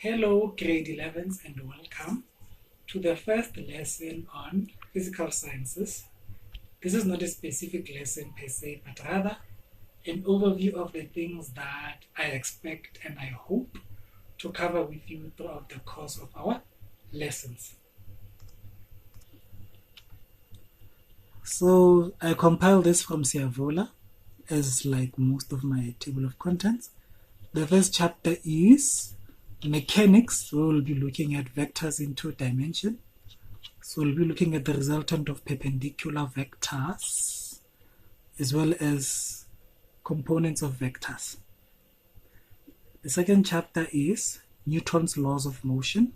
Hello grade 11s and welcome to the first lesson on physical sciences. This is not a specific lesson per se, but rather an overview of the things that I expect and I hope to cover with you throughout the course of our lessons. So I compiled this from Siavola as like most of my table of contents. The first chapter is mechanics. We will be looking at vectors in 2 dimensions. So we'll be looking at the resultant of perpendicular vectors as well as components of vectors. The second chapter is Newton's laws of motion,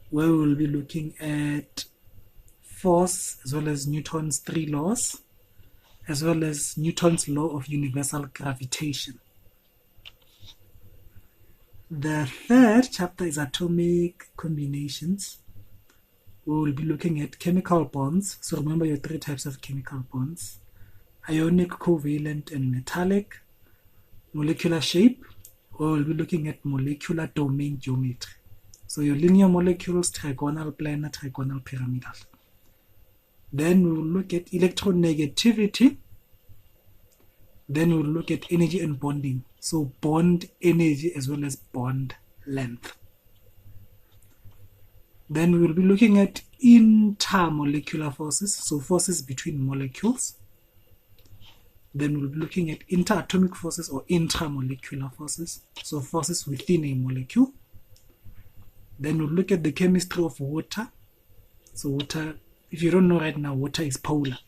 where we will be looking at force as well as Newton's 3 laws, as well as Newton's law of universal gravitation. The third chapter is atomic combinations. We will be looking at chemical bonds. So remember your 3 types of chemical bonds: ionic, covalent, and metallic. Molecular shape. We will be looking at molecular domain geometry. So your linear molecules, trigonal, planar, trigonal, pyramidal. Then we will look at electronegativity. Then we will look at energy and bonding. So bond energy as well as bond length. Then we will be looking at intermolecular forces, so forces between molecules. Then we'll be looking at interatomic forces or intramolecular forces, so forces within a molecule. Then we'll look at the chemistry of water. So water, if you don't know right now, water is polar.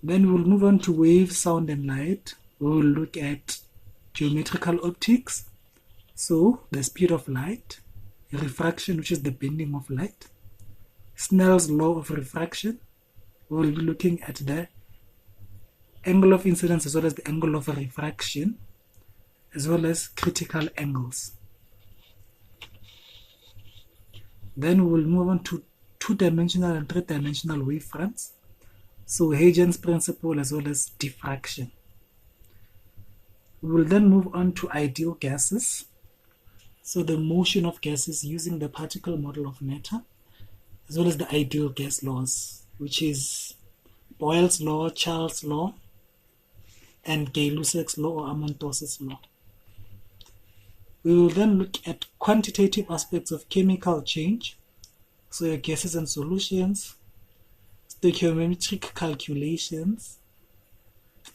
Then we'll move on to wave, sound, and light. We will look at geometrical optics, so the speed of light, refraction, which is the bending of light, Snell's law of refraction. We will be looking at the angle of incidence as well as the angle of refraction, as well as critical angles. Then we will move on to 2-dimensional and 3-dimensional wavefronts, so Huygens principle as well as diffraction. We will then move on to ideal gases, so the motion of gases using the particle model of matter, as well as the ideal gas laws, which is Boyle's law, Charles' law, and Gay-Lussac's law or Amontos' law. We will then look at quantitative aspects of chemical change, so your gases and solutions, stoichiometric calculations,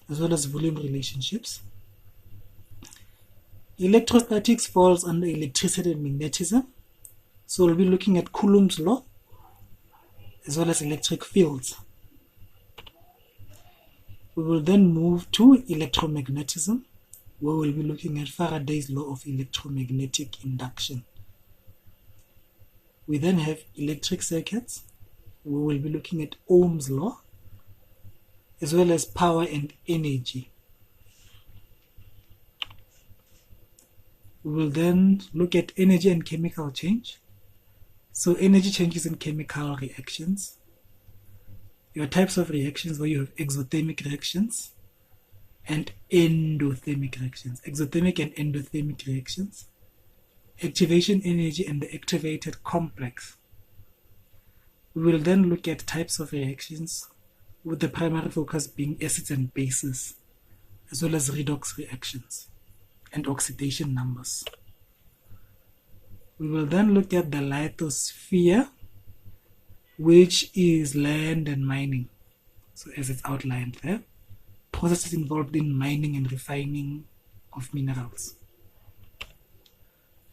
as well as volume relationships. Electrostatics falls under electricity and magnetism, so we'll be looking at Coulomb's law, as well as electric fields. We will then move to electromagnetism, where we'll be looking at Faraday's law of electromagnetic induction. We then have electric circuits. We will be looking at Ohm's law, as well as power and energy. We will then look at energy and chemical change. So energy changes in chemical reactions. Your types of reactions, where you have exothermic reactions and endothermic reactions. Exothermic and endothermic reactions. Activation energy and the activated complex. We will then look at types of reactions, with the primary focus being acids and bases, as well as redox reactions and oxidation numbers. We will then look at the lithosphere, which is land and mining. So as it's outlined there, processes involved in mining and refining of minerals.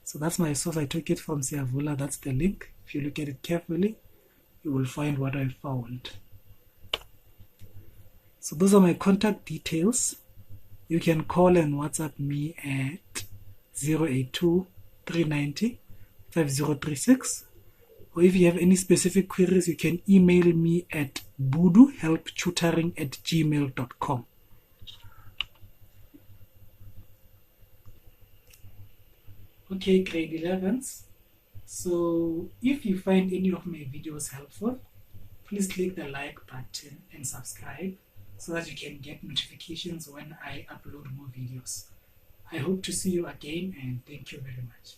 So that's my source. I took it from Siavola. That's the link. If you look at it carefully, you will find what I found. So those are my contact details. You can call and WhatsApp me at 082 390 5036. Or if you have any specific queries, you can email me at buduhelptutoring@gmail.com. Okay, grade 11s. So if you find any of my videos helpful, please click the like button and subscribe so that you can get notifications when I upload more videos. I hope to see you again, and thank you very much.